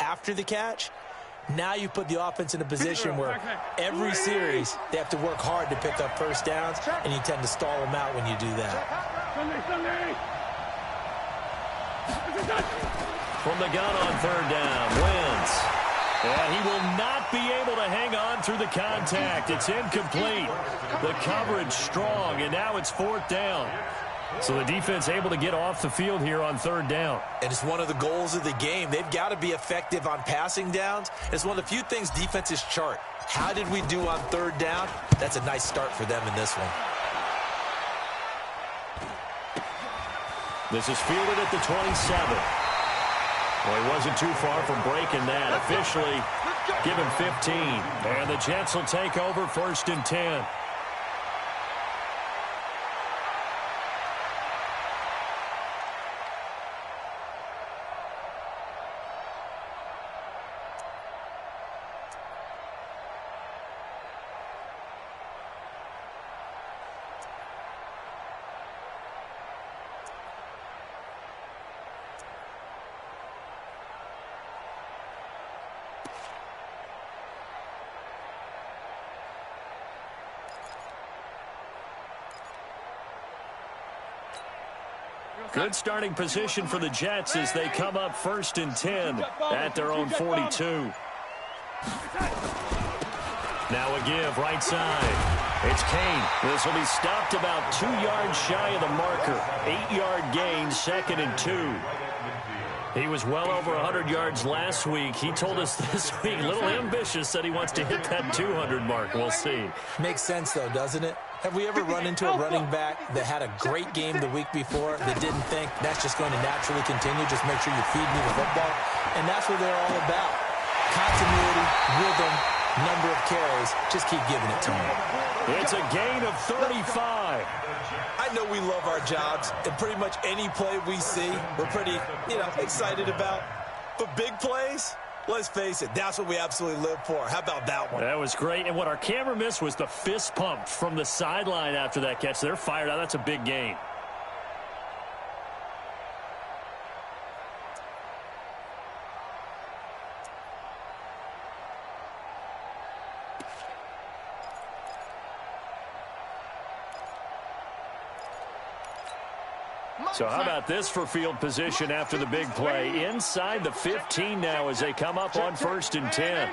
after the catch, now you put the offense in a position where every series they have to work hard to pick up first downs, and you tend to stall them out when you do that. From the gun on third down, Wentz. And he will not be able to hang on through the contact. It's incomplete. The coverage strong, and now it's fourth down. So the defense able to get off the field here on third down. And it's one of the goals of the game. They've got to be effective on passing downs. It's one of the few things defenses chart. How did we do on third down? That's a nice start for them in this one. This is fielded at the 27. Well, he wasn't too far from breaking that. Officially, give him 15. And the Jets will take over first and 10. Good starting position for the Jets as they come up first and 10 at their own 42. Now a give right side. It's Kane. This will be stopped about 2 yards shy of the marker. 8-yard gain, second and 2. He was well over 100 yards last week. He told us this week, a little ambitious, said he wants to hit that 200 mark. We'll see. Makes sense, though, doesn't it? Have we ever run into a running back that had a great game the week before that didn't think that's just going to naturally continue? Just make sure you feed me the football. And that's what they're all about. Continuity, rhythm, number of carries. Just keep giving it to them. It's a gain of 35. I know we love our jobs, and pretty much any play we see, we're pretty, excited about. But big plays, let's face it, that's what we absolutely live for. How about that one? That was great. And what our camera missed was the fist pump from the sideline after that catch. They're fired out. That's a big gain. So how about this for field position after the big play? Inside the 15 now as they come up on first and 10.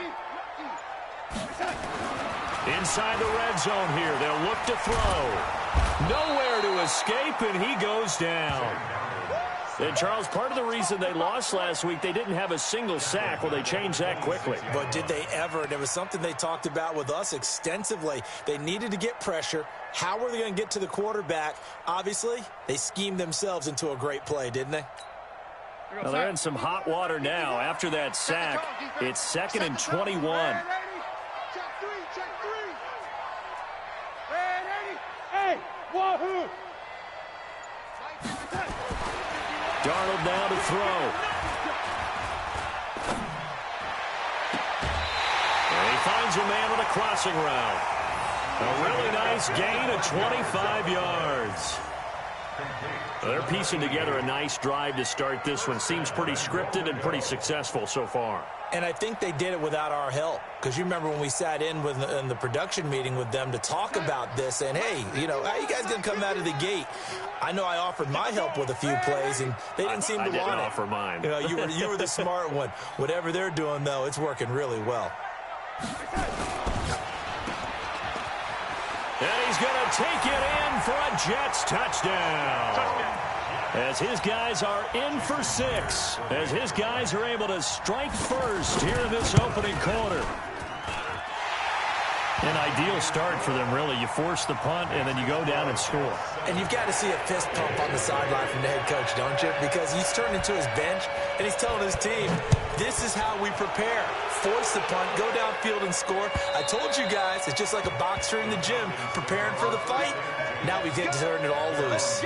Inside the red zone here. They'll look to throw. Nowhere to escape, and he goes down. And, Charles, part of the reason they lost last week, they didn't have a single sack. Well, they changed that quickly. But did they ever? There was something they talked about with us extensively. They needed to get pressure. How were they going to get to the quarterback? Obviously, they schemed themselves into a great play, didn't they? Well, they're in some hot water now. After that sack, it's second and 21. Darnold now to throw. And he finds a man on a crossing route. A really nice gain of 25 yards. They're piecing together a nice drive to start this one. Seems pretty scripted and pretty successful so far. And I think they did it without our help. Because you remember when we sat in the production meeting with them to talk about this, and hey, how you guys going to come out of the gate? I know I offered my help with a few plays, and they didn't seem to want it. I didn't offer mine. You were the smart one. Whatever they're doing, though, it's working really well. And he's going to take it in for a Jets touchdown. As his guys are in for 6. As his guys are able to strike first here in this opening quarter. An ideal start for them, really. You force the punt, and then you go down and score. And you've got to see a fist pump on the sideline from the head coach, don't you? Because he's turned into his bench, and he's telling his team, this is how we prepare. Force the punt, go downfield and score. I told you guys, it's just like a boxer in the gym preparing for the fight. Now we get to turn it all loose.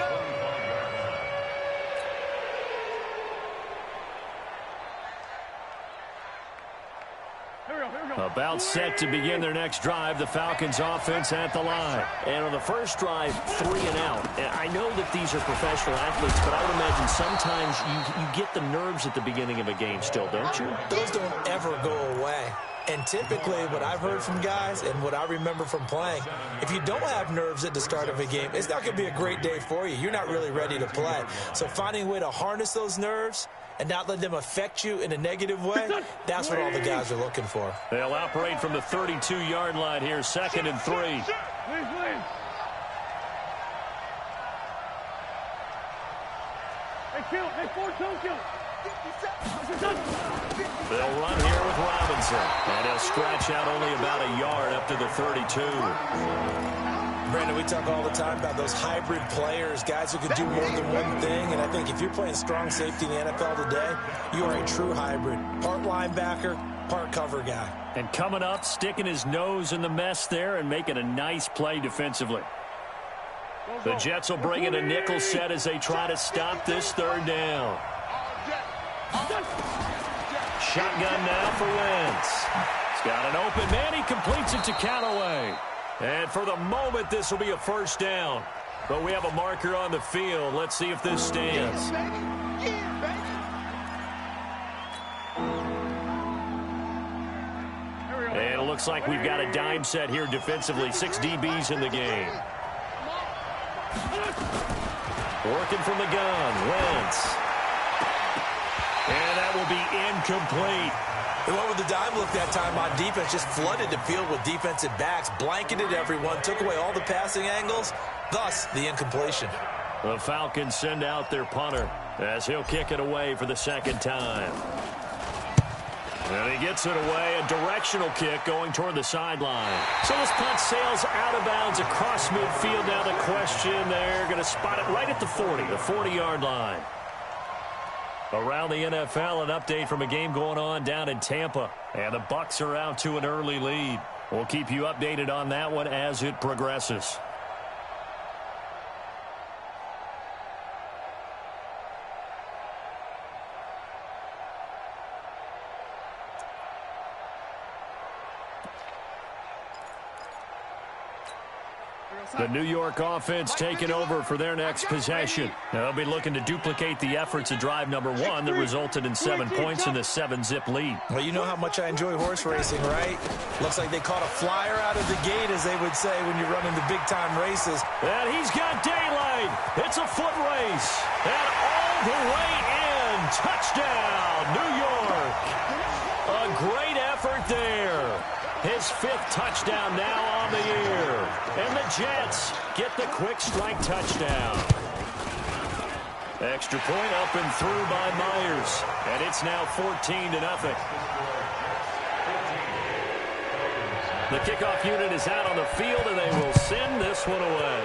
About set to begin their next drive, the Falcons offense at the line. And on the first drive, 3 and out. And I know that these are professional athletes, but I would imagine sometimes you get the nerves at the beginning of a game still, don't you? Those don't ever go away. And typically what I've heard from guys and what I remember from playing, if you don't have nerves at the start of a game, it's not going to be a great day for you. You're not really ready to play. So finding a way to harness those nerves and not let them affect you in a negative way, that's what all the guys are looking for. They'll operate from the 32-yard line here, 2nd and 3. They'll run here with Robinson, and he'll scratch out only about a yard up to the 32. Brandon, we talk all the time about those hybrid players, guys who can do more than one thing, and I think if you're playing strong safety in the NFL today, you are a true hybrid. Part linebacker, part cover guy. And coming up, sticking his nose in the mess there and making a nice play defensively. The Jets will bring in a nickel set as they try to stop this 3rd down. Shotgun now for Wentz. He's got an open man. He completes it to Callaway. And for the moment, this will be a 1st down. But we have a marker on the field. Let's see if this stands. And it looks like we've got a dime set here defensively. 6 DBs in the game. Working from the gun, Wentz. And that will be incomplete. They went with the dime look that time on defense, just flooded the field with defensive backs, blanketed everyone, took away all the passing angles, thus the incompletion. The Falcons send out their punter as he'll kick it away for the 2nd time. And he gets it away, a directional kick going toward the sideline. So this punt sails out of bounds across midfield. Now the question, they're going to spot it right at the 40, the 40-yard line. Around the NFL, an update from a game going on down in Tampa. And the Bucs are out to an early lead. We'll keep you updated on that one as it progresses. The New York offense taking over for their next possession. They'll be looking to duplicate the efforts of drive number 1 that resulted in 7 points in the 7-zip lead. Well, you know how much I enjoy horse racing, right? Looks like they caught a flyer out of the gate, as they would say when you're running the big-time races. And he's got daylight. It's a foot race. And all the way in. Touchdown, New York. A great effort there. His 5th touchdown now on the year. And the Jets get the quick strike touchdown. Extra point up and through by Myers. And it's now 14-0. The kickoff unit is out on the field, and they will send this one away.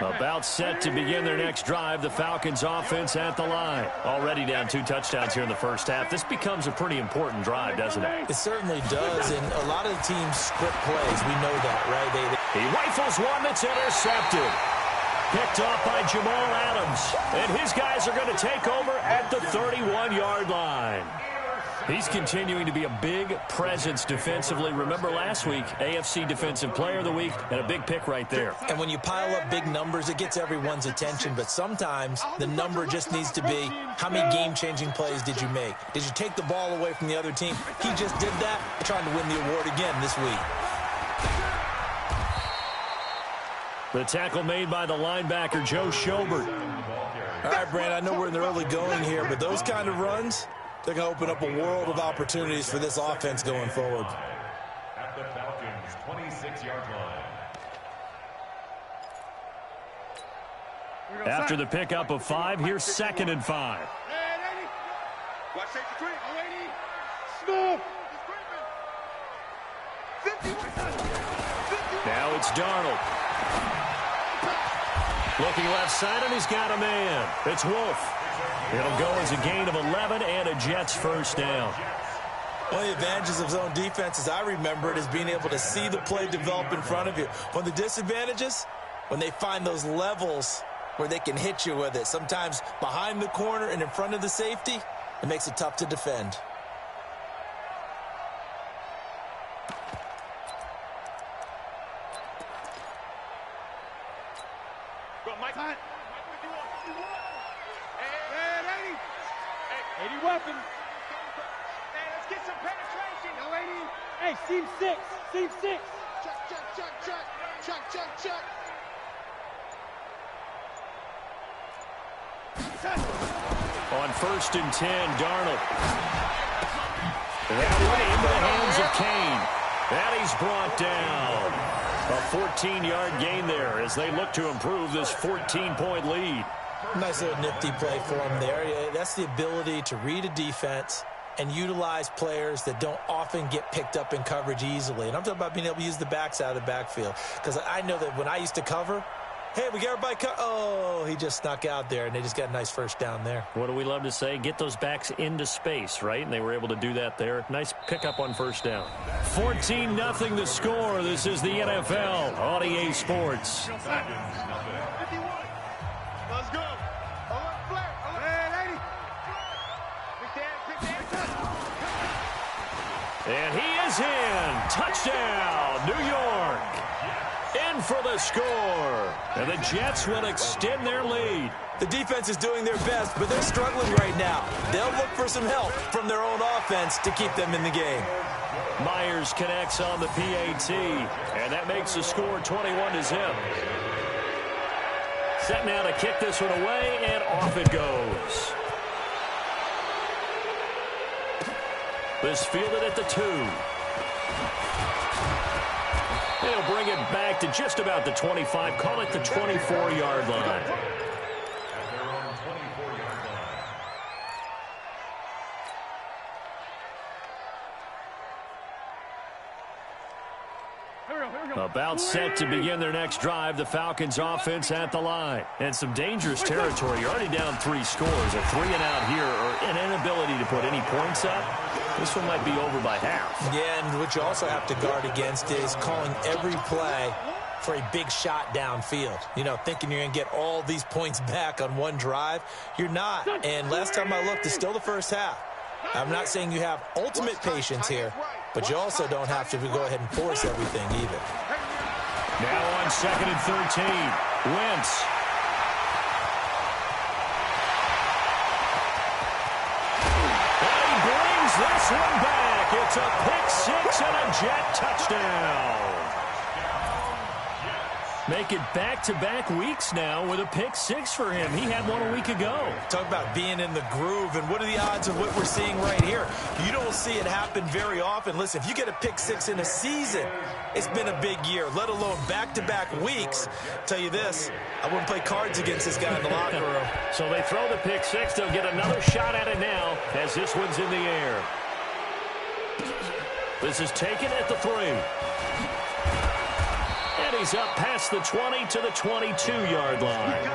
About set to begin their next drive, the Falcons offense at the line. Already down 2 touchdowns here in the first half. This becomes a pretty important drive, doesn't it? It certainly does, and a lot of the teams script plays. We know that, right? He rifles one that's intercepted. Picked off by Jamal Adams. And his guys are going to take over at the 31-yard line. He's continuing to be a big presence defensively. Remember last week, AFC Defensive Player of the Week, and a big pick right there. And when you pile up big numbers, it gets everyone's attention. But sometimes the number just needs to be, how many game-changing plays did you make? Did you take the ball away from the other team? He just did that, trying to win the award again this week. The tackle made by the linebacker, Joe Schobert. All right, Brand, I know we're in the early going here, but those kind of runs, they're going to open up a world of opportunities for this offense going forward. At the Falcons' 26-yard line. After the pickup of 5, here's 2nd and 5. Now it's Darnold. Looking left side, and he's got a man. It's Wolf. It'll go as a gain of 11 and a Jets first down. One of the advantages of zone defense, as I remember it, is being able to see the play develop in front of you. One of the disadvantages, when they find those levels where they can hit you with it, sometimes behind the corner and in front of the safety, it makes it tough to defend. Weapon. Hey, let's get some penetration. Yo, 80. Hey, seam 6. Seam 6. Check. On 1st and 10, Darnold. That way into the hands of Kane. And he's brought down. A 14-yard gain there as they look to improve this 14-point lead. Nice little nifty play for him there. That's the ability to read a defense and utilize players that don't often get picked up in coverage easily. And I'm talking about being able to use the backs out of the backfield. Because I know that when I used to cover, hey, we got everybody oh, he just snuck out there, and they just got a nice first down there. What do we love to say? Get those backs into space, right? And they were able to do that there. Nice pickup on first down. 14-0 the score. This is the NFL on EA Sports. Let's go. And he is in. Touchdown, New York. In for the score. And the Jets will extend their lead. The defense is doing their best, but they're struggling right now. They'll look for some help from their own offense to keep them in the game. Myers connects on the PAT, and that makes the score 21-0. Set now to kick this one away, and off it goes. This fielded at the 2. They'll bring it back to just about the 25. Call it the 24-yard line. About set to begin their next drive, the Falcons offense at the line. And some dangerous territory. You're already down 3 scores. A 3-and-out here, or an inability to put any points up. This one might be over by half. Yeah, and what you also have to guard against is calling every play for a big shot downfield. You know, thinking you're going to get all these points back on one drive. You're not. And last time I looked, it's still the first half. I'm not saying you have ultimate patience here, but you also don't have to go ahead and force everything either. Now on 2nd and 13. Wentz. And he brings this one back. It's a pick-6 and a Jet touchdown. Make it back-to-back weeks now with a pick-6 for him. He had one a week ago. Talk about being in the groove, and what are the odds of what we're seeing right here? You don't see it happen very often. Listen, if you get a pick-6 in a season, it's been a big year, let alone back-to-back weeks. Tell you this, I wouldn't play cards against this guy in the locker room. So they throw the pick-6. They'll get another shot at it now as this one's in the air. This is taken at the 3. And he's up past the 20 to the 22-yard line.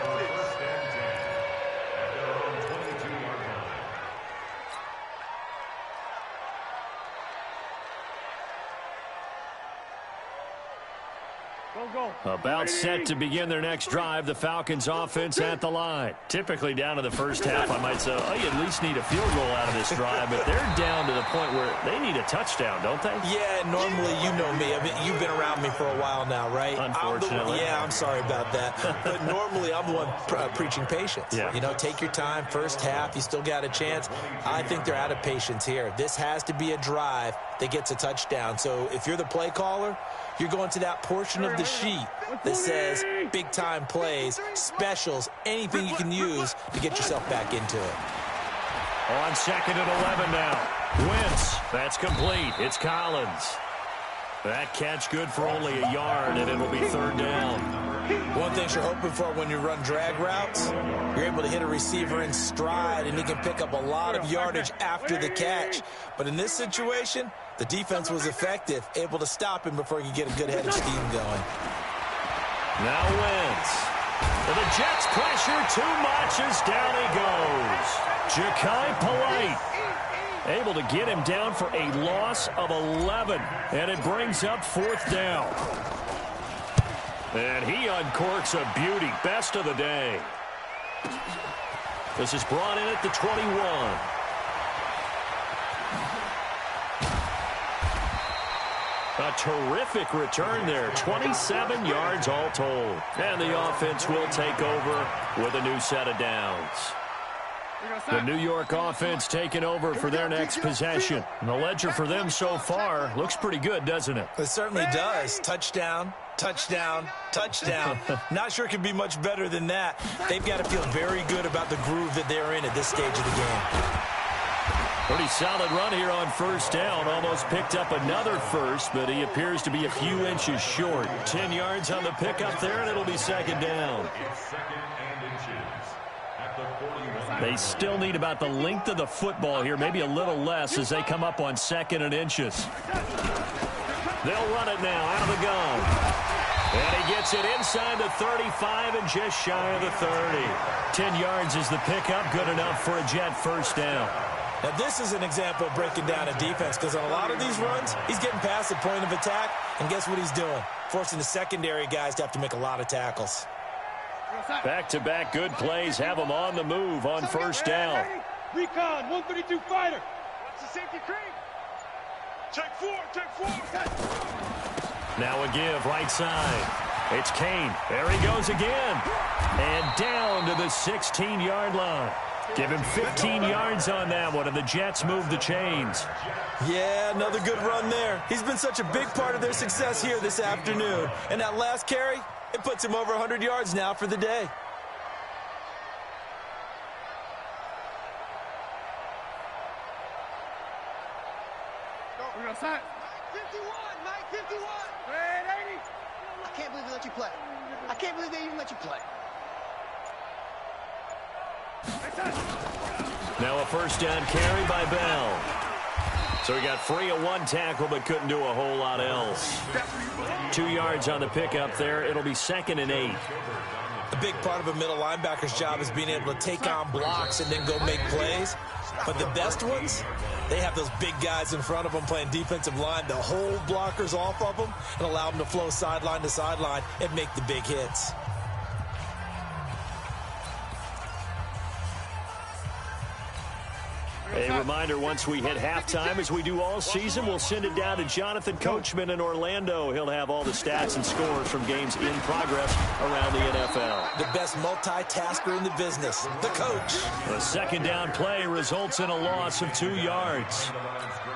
About set to begin their next drive, the Falcons offense at the line. Typically down to the first half, I might say, oh, you at least need a field goal out of this drive, but they're down to the point where they need a touchdown, don't they? Yeah, normally, you know me. I mean, you've been around me for a while now, right? Unfortunately. I'm sorry about that. But normally, I'm the one preaching patience. Yeah. You know, take your time. First half, you still got a chance. I think they're out of patience here. This has to be a drive that gets a touchdown. So if you're the play caller, you're going to that portion of the sheet that says big-time plays, specials, anything you can use to get yourself back into it. On 2nd and 11 now. Wentz, that's complete. It's Collins. That catch good for only a yard, and it'll be 3rd down. One thing you're hoping for when you run drag routes, you're able to hit a receiver in stride, and he can pick up a lot of yardage after the catch. But in this situation, the defense was effective, able to stop him before he could get a good head of steam going. Now Wentz. And the Jets pressure too much as down he goes. Ja'Kai Polite able to get him down for a loss of 11. And it brings up 4th down. And he uncorks a beauty. Best of the day. This is brought in at the 21. A terrific return there. 27 yards all told. And the offense will take over with a new set of downs. The New York offense taking over for their next possession. And the ledger for them so far looks pretty good, doesn't it? It certainly does. Touchdown, touchdown, touchdown. Not sure it can be much better than that. They've got to feel very good about the groove that they're in at this stage of the game. Pretty solid run here on 1st down. Almost picked up another first, but he appears to be a few inches short. 10 yards on the pickup there, and it'll be 2nd down. They still need about the length of the football here, maybe a little less as they come up on 2nd and inches. They'll run it now out of the gun. And he gets it inside the 35 and just shy of the 30. 10 yards is the pickup, good enough for a Jet 1st down. Now, this is an example of breaking down a defense because on a lot of these runs, he's getting past the point of attack, and guess what he's doing? Forcing the secondary guys to have to make a lot of tackles. Back-to-back good plays have them on the move on 1st down. Recon, 132 fighter. Watch the safety creep. Check 4, check 4. Now a give right side. It's Kane. There he goes again. And down to the 16-yard line. Give him 15 yards on that one, and the Jets move the chains. Yeah, another good run there. He's been such a big part of their success here this afternoon. And that last carry, it puts him over 100 yards now for the day. We're going to sign. 51, Mike, 51. Red 80. I can't believe they let you play. I can't believe they even let you play. Now a 1st down carry by Bell. So he got free of one tackle but couldn't do a whole lot else. 2 yards on the pickup there. It'll be 2nd and 8. A big part of a middle linebacker's job is being able to take on blocks and then go make plays. But the best ones, they have those big guys in front of them playing defensive line to hold blockers off of them and allow them to flow sideline to sideline and make the big hits. A reminder, once we hit halftime, as we do all season, we'll send it down to Jonathan Coachman in Orlando. He'll have all the stats and scores from games in progress around the NFL. The best multitasker in the business, the coach. The 2nd down play results in a loss of 2 yards.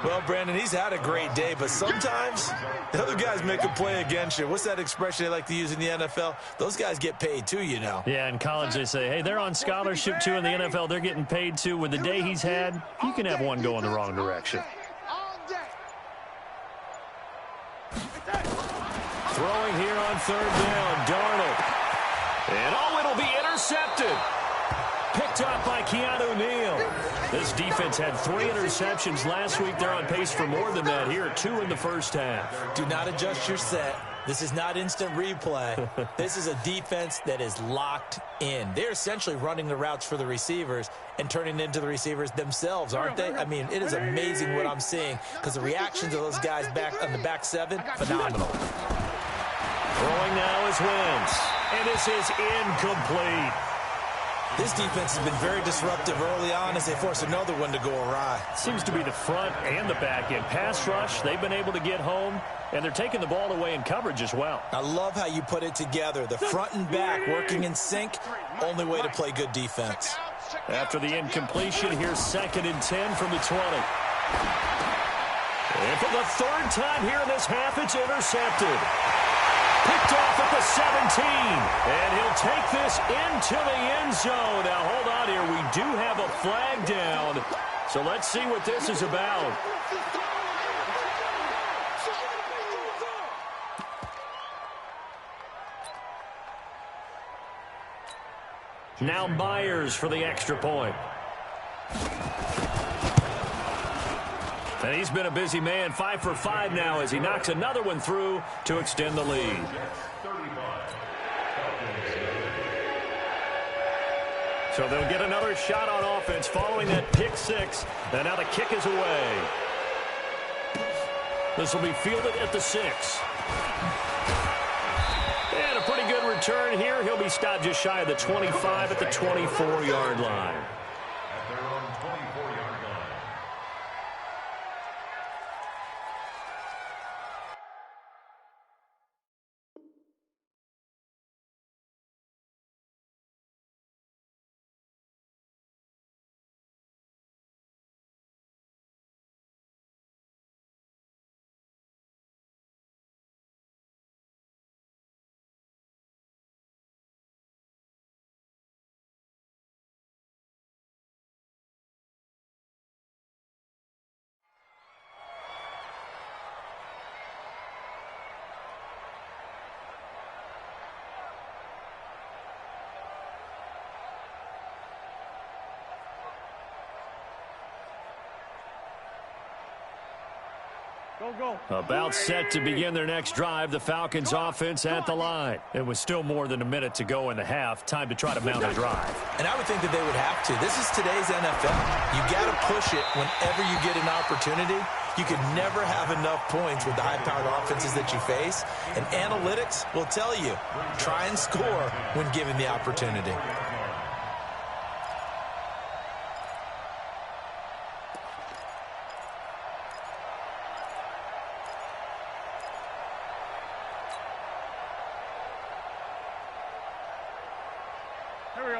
Well, Brandon, he's had a great day, but sometimes the other guys make a play against you. What's that expression they like to use in the NFL? Those guys get paid too, you know. Yeah, in college they say, hey, they're on scholarship too. In the NFL, they're getting paid too. With the day he's had, you can have one go in the wrong direction. Throwing here on 3rd down, Darnold. And it'll be intercepted. Picked up by Keanu Neal. This defense had 3 interceptions last week. They're on pace for more than that here. 2 in the 1st half. Do not adjust your set. This is not instant replay. This is a defense that is locked in. They're essentially running the routes for the receivers and turning into the receivers themselves, aren't they? I mean, it is amazing what I'm seeing because the reactions of those guys back on the back 7, phenomenal. Throwing now is Wentz. And this is incomplete. This defense has been very disruptive early on as they force another one to go awry. Seems to be the front and the back end. Pass rush, they've been able to get home, and they're taking the ball away in coverage as well. I love how you put it together. The front and back working in sync, only way to play good defense. After the incompletion, here's 2nd and 10 from the 20. And for the 3rd time here in this half, it's intercepted. Picked off at the 17, and he'll take this into the end zone. Now, hold on here. We do have a flag down, so let's see what this is about. Now Myers for the extra point. And he's been a busy man, 5 for 5 now as he knocks another one through to extend the lead. So they'll get another shot on offense following that pick six. And now the kick is away. This will be fielded at the 6. And a pretty good return here. He'll be stopped just shy of the 25 at the 24-yard line. At their own 24-yard line. About set to begin their next drive, the Falcons offense at the line. It was still more than a minute to go in the half. Time to try to mount a drive. And I would think that they would have to. This is today's NFL. You got to push it whenever you get an opportunity. You could never have enough points with the high-powered offenses that you face. And analytics will tell you, try and score when given the opportunity.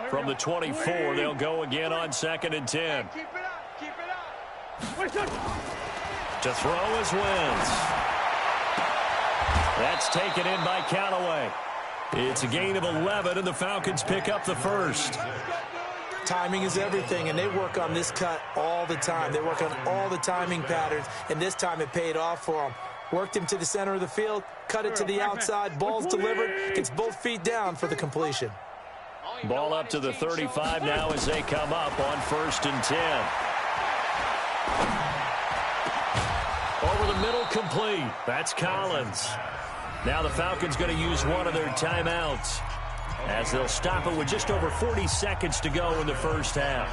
From the 24, they'll go again on 2nd and 10. Keep it up. Keep it up. To throw is Wentz. That's taken in by Callaway. It's a gain of 11, and the Falcons pick up the first. Timing is everything, and they work on this cut all the time. They work on all the timing patterns, and this time it paid off for them. Worked him to the center of the field, cut it to the outside, ball's delivered, gets both feet down for the completion. Ball up to the 35 now as they come up on 1st and 10. Over the middle, complete. That's Collins. Now the Falcons going to use one of their timeouts as they'll stop it with just over 40 seconds to go in the first half.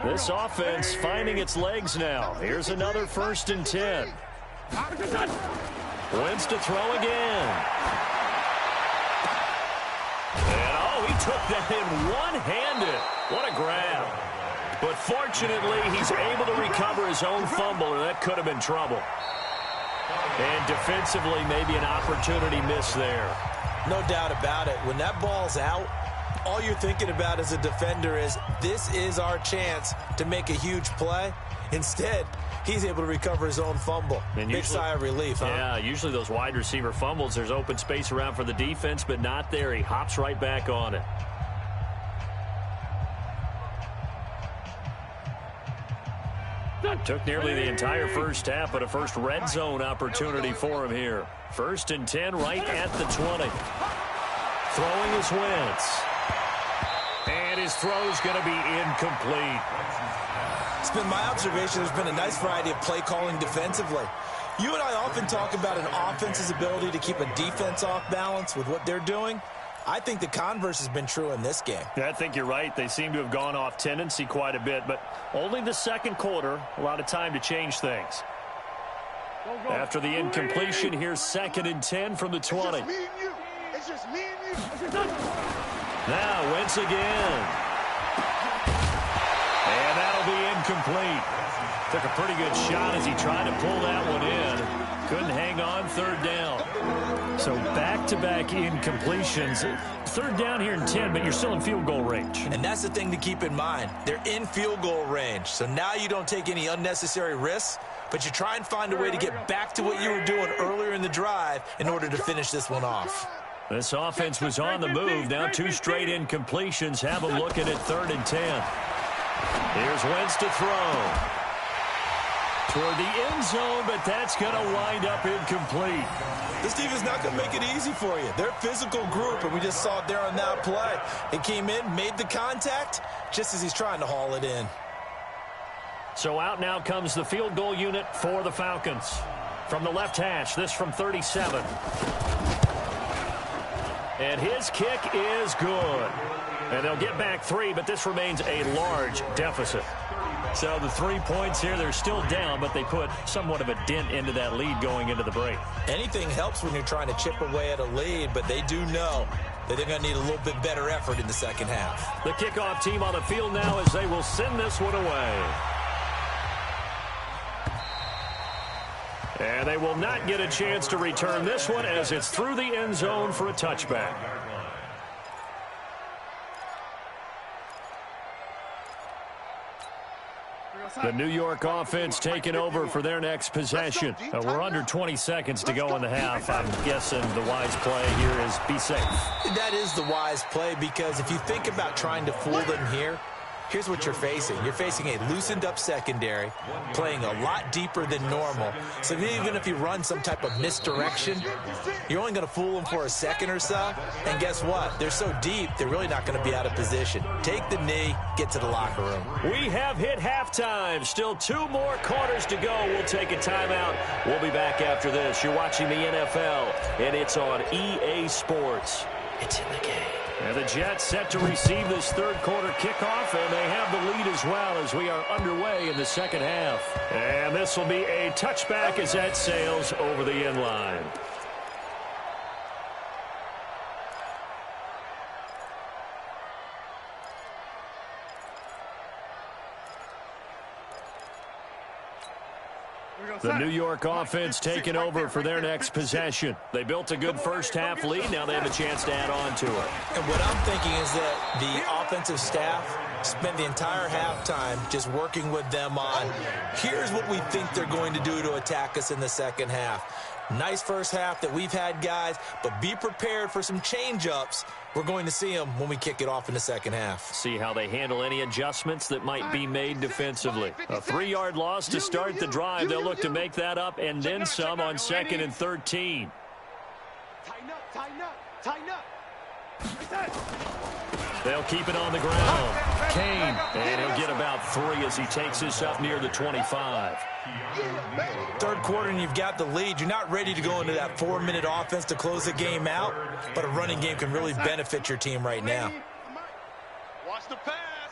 This offense finding its legs now. Here's another 1st and 10. Wentz to throw again. And, he took that in one-handed. What a grab. But fortunately, he's able to recover his own fumble, or that could have been trouble. And defensively, maybe an opportunity miss there. No doubt about it. When that ball's out, all you're thinking about as a defender is, this is our chance to make a huge play. Instead, he's able to recover his own fumble. And big sigh of relief, huh? Yeah, usually those wide receiver fumbles, there's open space around for the defense, but not there. He hops right back on it. Took nearly the entire first half, but a first red zone opportunity for him here. 1st and 10 right at the 20. Throwing is Wentz. And his throw's going to be incomplete. It's been my observation there's been a nice variety of play calling defensively. You and I often talk about an offense's ability to keep a defense off balance with what they're doing. I think the converse has been true in this game. Yeah, I think you're right. They seem to have gone off tendency quite a bit, but only the second quarter, a lot of time to change things. After the incompletion, here's 2nd and 10 from the 20. It's just me and you. It's just me and you. Now Wentz again. And that'll be incomplete. Took a pretty good shot as he tried to pull that one in. Couldn't hang on, 3rd down. So back-to-back incompletions. 3rd down here in 10, but you're still in field goal range. And that's the thing to keep in mind. They're in field goal range. So now you don't take any unnecessary risks, but you try and find a way to get back to what you were doing earlier in the drive in order to finish this one off. This offense was on the move. Now 2 straight incompletions have them looking at 3rd and 10. Here's Wentz to throw. Toward the end zone, but that's going to wind up incomplete. This team is not going to make it easy for you. They're a physical group, and we just saw it there on that play. It came in, made the contact, just as he's trying to haul it in. So out now comes the field goal unit for the Falcons. From the left hash, this from 37. And his kick is good. And they'll get back 3, but this remains a large deficit. So the 3 points here, they're still down, but they put somewhat of a dent into that lead going into the break. Anything helps when you're trying to chip away at a lead, but they do know that they're going to need a little bit better effort in the second half. The kickoff team on the field now as they will send this one away. And they will not get a chance to return this one as it's through the end zone for a touchback. The New York offense taking over for their next possession. We're under 20 seconds to go in the half. I'm guessing the wise play here is be safe. That is the wise play, because if you think about trying to fool them here, here's what you're facing. You're facing a loosened up secondary, playing a lot deeper than normal. So even if you run some type of misdirection, you're only going to fool them for a second or so. And guess what? They're so deep, they're really not going to be out of position. Take the knee, get to the locker room. We have hit halftime. Still 2 more quarters to go. We'll take a timeout. We'll be back after this. You're watching the NFL, and it's on EA Sports. It's in the game. And the Jets set to receive this third quarter kickoff, and they have the lead as well as we are underway in the second half. And this will be a touchback as that sails over the end line. The New York offense taking over for their next possession. They built a good first-half lead. Now they have a chance to add on to it. And what I'm thinking is that the offensive staff spent the entire halftime just working with them on, here's what we think they're going to do to attack us in the second half. Nice first half that we've had, guys, but be prepared for some change-ups. We're going to see them when we kick it off in the second half. See how they handle any adjustments that might be made defensively. A 3-yard loss to start the drive. They'll look to make that up and then some on 2nd and 13. Tighten up, tighten up, tighten up. They'll keep it on the ground. Kane, and he'll get about 3 as he takes this up near the 25. Third quarter and you've got the lead. You're not ready to go into that 4-minute offense to close the game out, but a running game can really benefit your team right now. Watch the pass.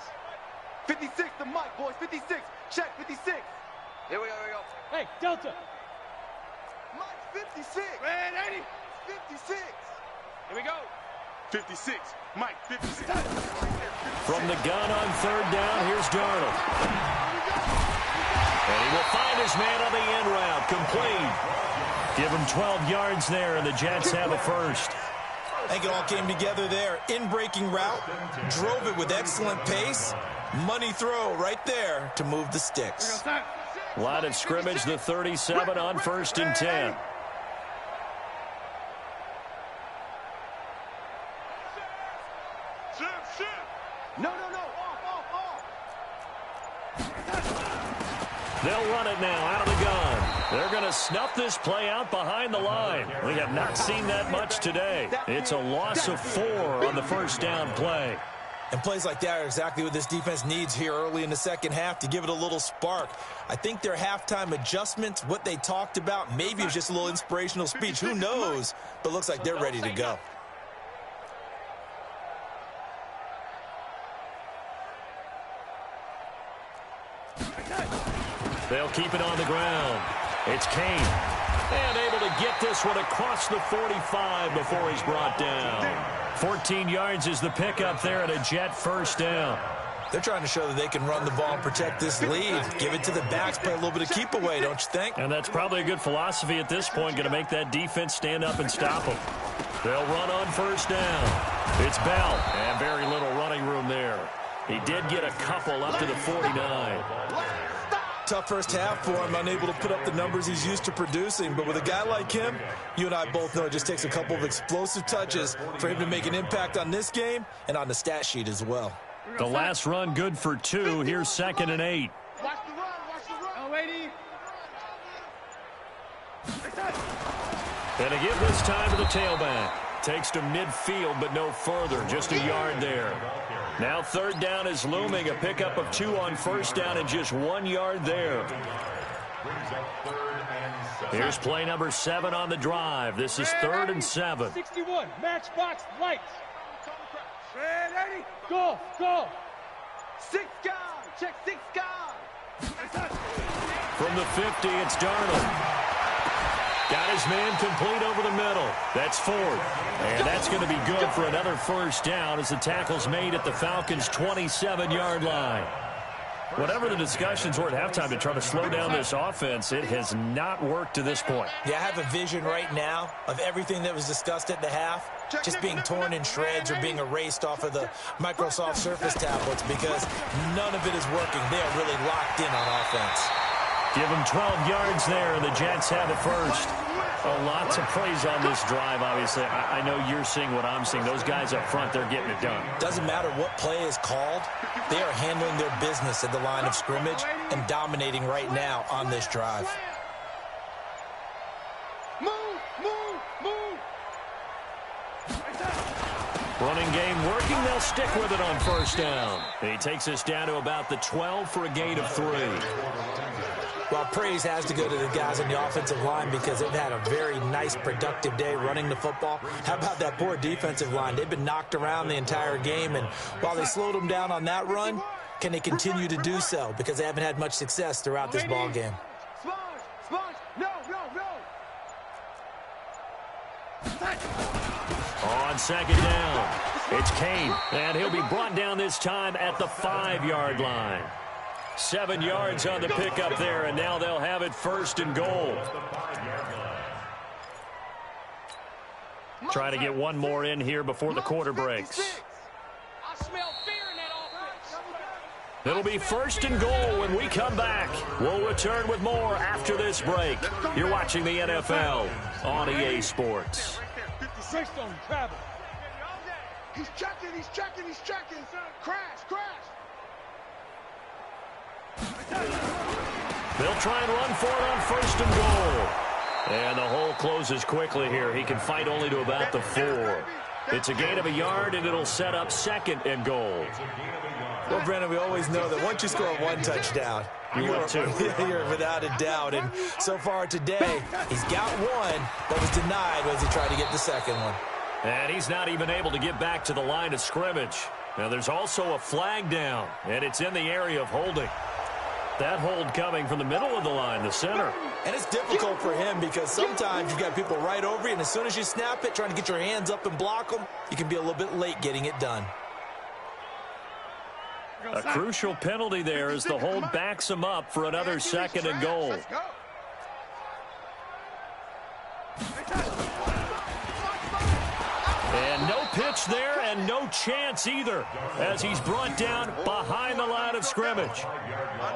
56 to Mike, boys. 56. Check 56. Here we go, here we go. Hey, Delta. Mike, 56. Man, 80. 56. Here we go. 56. Mike, 56. From the gun on 3rd down, here's Darnold. And he will find his man on the end route. Complete. Give him 12 yards there, and the Jets have a first. I think it all came together there. In-breaking route, drove it with excellent pace. Money throw right there to move the sticks. Line of scrimmage, the 37 on 1st and 10. No, off. They'll run it now out of the gun. They're going to snuff this play out behind the line. We have not seen that much today. It's a loss of 4 on the first down play. And plays like that are exactly what this defense needs here early in the second half to give it a little spark. I think their halftime adjustments, what they talked about, maybe it was just a little inspirational speech. Who knows? But looks like they're ready to go. They'll keep it on the ground. It's Kane. And able to get this one across the 45 before he's brought down. 14 yards is the pickup there at a Jet first down. They're trying to show that they can run the ball and protect this lead. Give it to the backs, play a little bit of keep away, don't you think? And that's probably a good philosophy at this point, going to make that defense stand up and stop them. They'll run on first down. It's Bell, and very little running room there. He did get a couple up to the 49. Tough first half for him, unable to put up the numbers he's used to producing. But with a guy like him, you and I both know it just takes a couple of explosive touches for him to make an impact on this game and on the stat sheet as well. The last run good for 2. Here's 2nd and 8. Watch the run. Oh, 80. And to give this time to the tailback. Takes to midfield, but no further. Just a yard there. Now 3rd down is looming. A pickup of 2 on first down and just 1 yard there. Brings up 3rd and Here's play number 7 on the drive. This is 3rd and 7. 61, matchbox lights. Ready? Go, go. 6 guard. Check 6 guard. From the 50, it's Darnold. Got his man complete over the middle. That's 4th. And that's going to be good for another first down as the tackle's made at the Falcons' 27-yard line. Whatever the discussions were at halftime to try to slow down this offense, it has not worked to this point. Yeah, I have a vision right now of everything that was discussed at the half just being torn in shreds or being erased off of the Microsoft Surface tablets because none of it is working. They are really locked in on offense. Give them 12 yards there, and the Jets have it first. Lots of praise on this drive, obviously. I know you're seeing what I'm seeing. Those guys up front, they're getting it done. Doesn't matter what play is called. They are handling their business at the line of scrimmage and dominating right now on this drive. Move, move, move. Running game working. They'll stick with it on first down. He takes us down to about the 12 for a gain of 3. Well, praise has to go to the guys on the offensive line because they've had a very nice, productive day running the football. How about that poor defensive line? They've been knocked around the entire game, and while they slowed them down on that run, can they continue to do so? Because they haven't had much success throughout this ball game. Sponge, sponge. No, no, no. On second down, it's Kane, and he'll be brought down this time at the 5-yard line. 7 yards on the pickup there, and now they'll have it 1st and goal. Trying to get one more in here before the quarter breaks. I smell fear in that offense. It'll be 1st and goal when we come back. We'll return with more after this break. You're watching the NFL on EA Sports. 56 on travel. He's checking, he's checking, he's checking. Crash, crash. They'll try and run for it on 1st and goal. And the hole closes quickly here. He can fight only to about the 4. It's a gain of a yard, and it'll set up 2nd and goal. Well, Brandon, we always know that once you score 1 touchdown, you're without a doubt. And so far today, he's got 1, but was denied as he tried to get the 2nd one. And he's not even able to get back to the line of scrimmage. Now, there's also a flag down, and it's in the area of holding. That hold coming from the middle of the line, the center. And it's difficult for him because sometimes you've got people right over you, and as soon as you snap it, trying to get your hands up and block them, you can be a little bit late getting it done. A crucial penalty there as the hold backs him up for another 2nd and goal. And no pitch there and no chance either as he's brought down behind the line of scrimmage.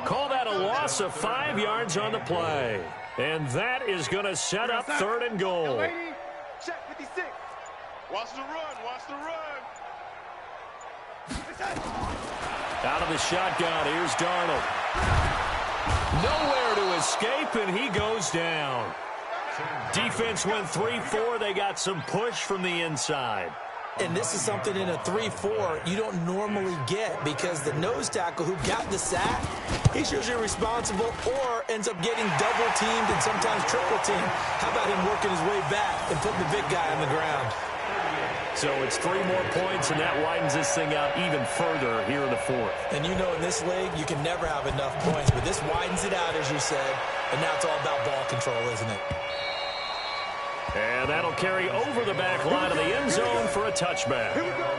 Call that a loss of 5 yards on the play. And that is going to set up 3rd and goal. Check 56. Watch the run, watch the run. Out of the shotgun, here's Darnold. Nowhere to escape, and he goes down. Defense went 3-4. They got some push from the inside. And this is something in a 3-4 you don't normally get because the nose tackle who got the sack, he's usually responsible or ends up getting double-teamed and sometimes triple-teamed. How about him working his way back and putting the big guy on the ground? So it's 3 more points, and that widens this thing out even further here in the 4th. And you know in this league, you can never have enough points, but this widens it out, as you said, and now it's all about ball control, isn't it? And that'll carry over the back line of the end zone for a touchback. Here we go.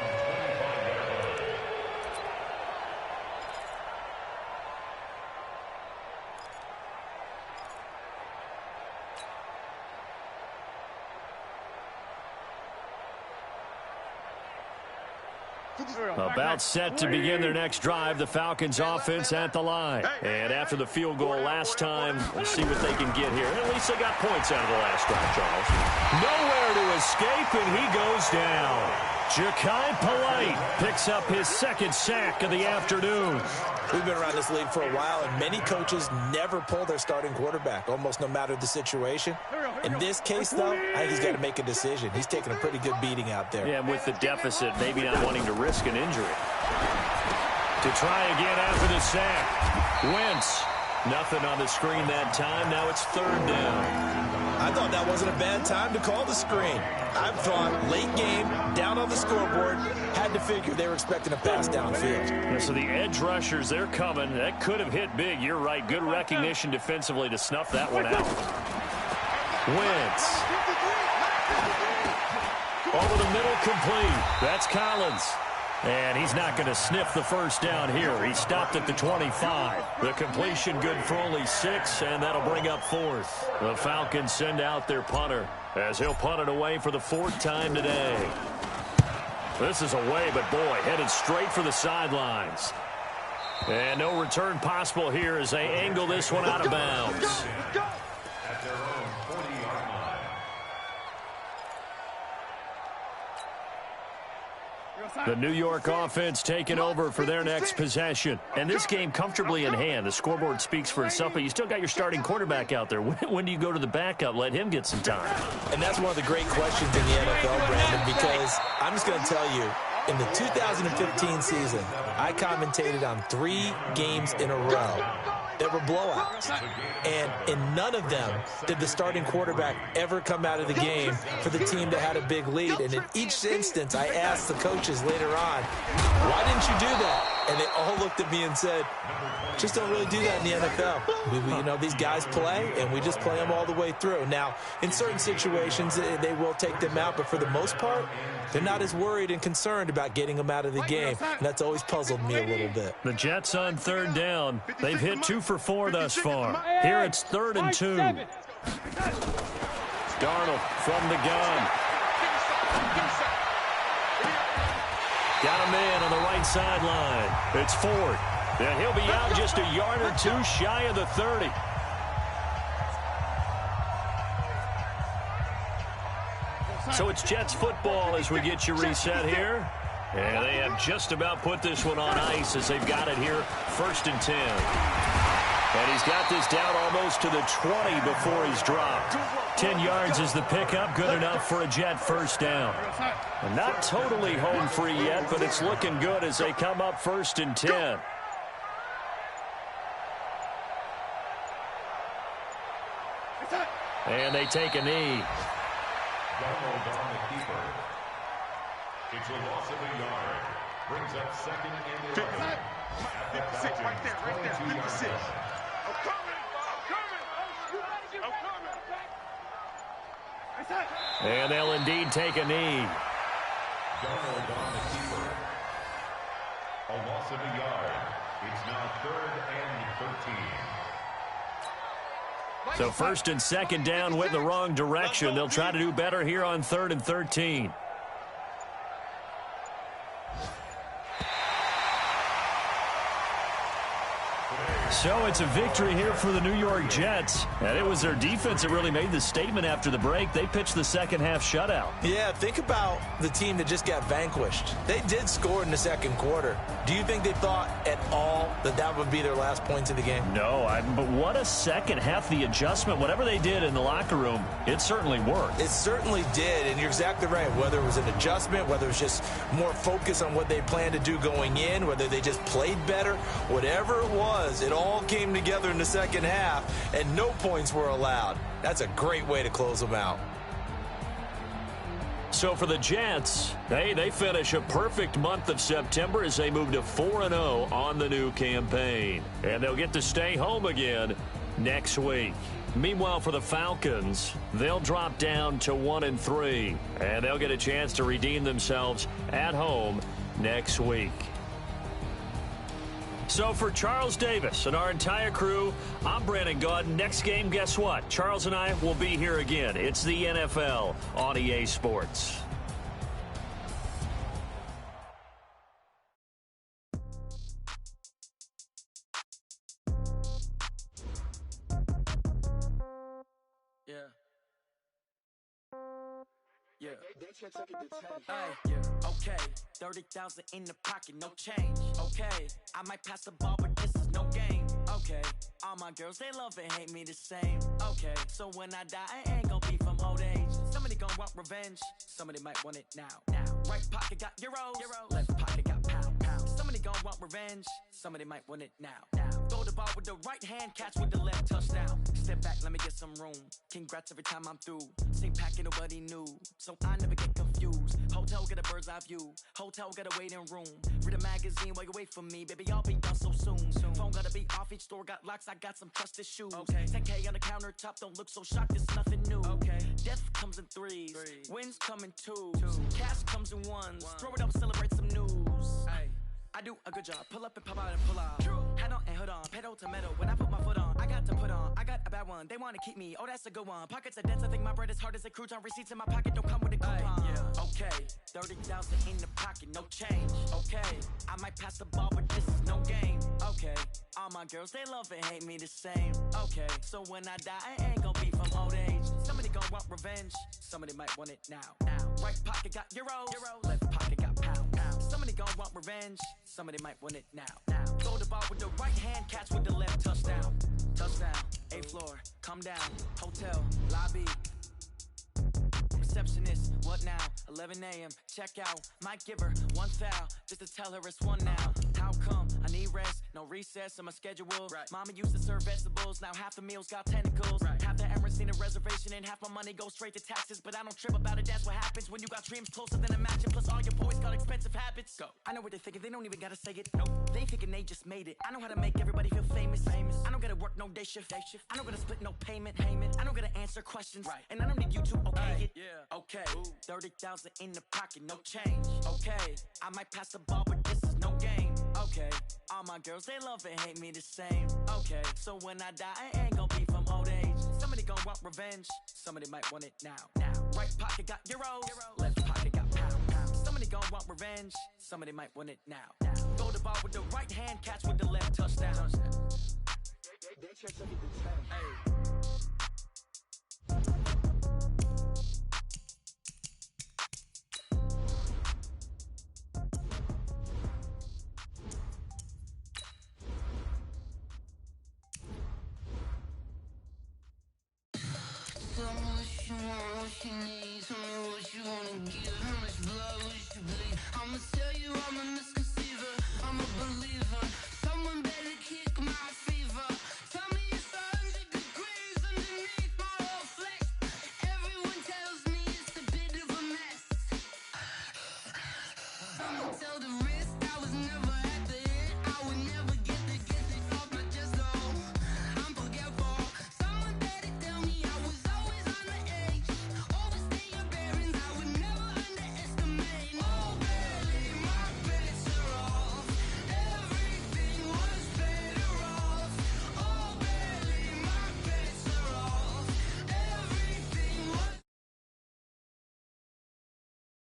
About set to begin their next drive, the Falcons offense at the line. And after the field goal last time, we'll see what they can get here. At least they got points out of the last drive, Charles. Nowhere to escape, and he goes down. Ja'Kai Polite picks up his 2nd sack of the afternoon. We've been around this league for a while, and many coaches never pull their starting quarterback, almost no matter the situation. In this case, though, I think he's got to make a decision. He's taking a pretty good beating out there. Yeah, with the deficit, maybe not wanting to risk an injury. To try again after the sack. Wentz Nothing on the screen that time. Now it's third down. I thought that wasn't a bad time to call the screen. I thought late game, down on the scoreboard, had to figure they were expecting a pass downfield. Yeah, so the edge rushers, they're coming. That could have hit big. You're right. Good recognition defensively to snuff that one out. Wentz. Over the middle, complete. That's Collins. And he's not going to sniff the first down here. He stopped at the 25. The completion good for only 6, and that'll bring up fourth. The Falcons send out their punter as he'll punt it away for the 4th time today. This is away, but boy, headed straight for the sidelines. And no return possible here as they angle this one out of bounds. At their own 40-yard line. The New York offense taking over for their next possession. And this game comfortably in hand. The scoreboard speaks for itself, but you still got your starting quarterback out there. When do you go to the backup? Let him get some time. And that's one of the great questions in the NFL, Brandon, because I'm just going to tell you, in the 2015 season, I commentated on 3 games in a row that were blowouts. And in none of them did the starting quarterback ever come out of the game for the team that had a big lead. And in each instance, I asked the coaches later on, why didn't you do that? And they all looked at me and said, just don't really do that in the NFL. You know, these guys play, and we just play them all the way through. Now, in certain situations, they will take them out, but for the most part, they're not as worried and concerned about getting them out of the game. And that's always puzzled me a little bit. The Jets on third down. They've hit 2 for 4 thus far. Here it's 3rd and 2. Darnold from the gun. Got a man on the right sideline. It's Ford. And he'll be out just a yard or 2 shy of the 30. So it's Jets football as we get you reset here. And they have just about put this one on ice as they've got it here, 1st and 10. And he's got this down almost to the 20 before he's dropped. 10 yards is the pickup, good enough for a Jet first down. And not totally home free yet, but it's looking good as they come up 1st and 10. And they take a knee. Donald on the keeper. It's a loss of a yard. Brings up 2nd and 11. 56 right there, 56. I'm coming. And they'll indeed take a knee. Donald on the keeper. A loss of a yard. It's now 3rd and 13. So 1st and 2nd down went the wrong direction. They'll try to do better here on 3rd and 13. So it's a victory here for the New York Jets. And it was their defense that really made the statement after the break. They pitched the second half shutout. Yeah, think about the team that just got vanquished. They did score in the 2nd quarter. Do you think they thought at all that that would be their last points of the game? No, but what a second half. The adjustment, whatever they did in the locker room, it certainly worked. It certainly did, and you're exactly right. Whether it was an adjustment, whether it was just more focus on what they planned to do going in, whether they just played better, whatever it was, it all came together in the 2nd half, and no points were allowed. That's a great way to close them out. So for the Jets, they finish a perfect month of September as they move to 4-0 on the new campaign. And they'll get to stay home again next week. Meanwhile, for the Falcons, they'll drop down to 1-3. And they'll get a chance to redeem themselves at home next week. So for Charles Davis and our entire crew, I'm Brandon Gaudin. Next game, guess what? Charles and I will be here again. It's the NFL on EA Sports. Yeah. Hey, yeah. Okay. 30,000 in the pocket, no change. Okay. I might pass the ball, but this is no game. Okay. All my girls, they love and hate me the same. Okay. So when I die, I ain't gonna be from old age. Somebody gonna want revenge. Somebody might want it now. Right pocket got euros. Left pocket got pound. Somebody gonna want revenge. Somebody might want it now. Go to ball with the right hand, catch with the left, touchdown. Step back, let me get some room. Congrats every time I'm through. Same packet, nobody knew, so I never get confused. Hotel, get a bird's eye view. Hotel, get a waiting room. Read a magazine while you wait for me, baby, I'll be done so soon. Phone gotta be off, each store got locks, I got some trusted shoes. 10K on the countertop, don't look so shocked, it's nothing new. Death comes in threes, wins come in twos. Cash comes in ones, throw it up, celebrate some news. I do a good job, pull up and pop out and pull out. Head on and hood on, pedal to metal. When I put my foot on, I got to put on. I got a bad one, they wanna keep me, oh that's a good one. Pockets are dense, I think my bread is hard as a crouton. Receipts in my pocket don't come with a coupon. Okay, 30,000 in the pocket, no change. Okay, I might pass the ball, but this is no game. Okay, all my girls, they love and hate me the same. Okay, so when I die, I ain't gon' be from old age. Somebody gon' want revenge, somebody might want it now. Right pocket got euros, left pocket got pounds. Somebody gon' want revenge, somebody might want it now. Throw the ball with the right hand, catch with the left, touchdown. Touchdown, 8th floor, come down, hotel, lobby. Receptionist, what now? 11 a.m., check out. Might give her one foul, just to tell her it's one now. How come? I need rest, no recess in my schedule. Mama used to serve vegetables, now half the meals got tentacles. Half the Emirates need a reservation and half my money goes straight to taxes. But I don't trip about it, that's what happens when you got dreams closer than a match. And plus all your boys got expensive habits. Go. I know what they're thinking, they don't even gotta say it. Nope. They thinking they just made it. I know how to make everybody feel famous. I don't gotta work no day shift. I don't gotta split no payment. I don't gotta answer questions. And I don't need you to okay it. Okay, 30,000 in the pocket, no change. Okay, I might pass the ball, but this is no game. Okay, all my girls, they love and hate me the same. Okay, so when I die, I ain't gon' be from old age. Somebody gon' want revenge, somebody might want it now. Right pocket got euros, left pocket got pounds. Somebody gon' want revenge, somebody might want it now. Throw the ball with the right hand, catch with the left, touchdown. Hey. Tell me what you want, what you need. Tell me what you wanna give. How much blood would you bleed? I'ma tell you I'm a misconceiver, I'm a believer.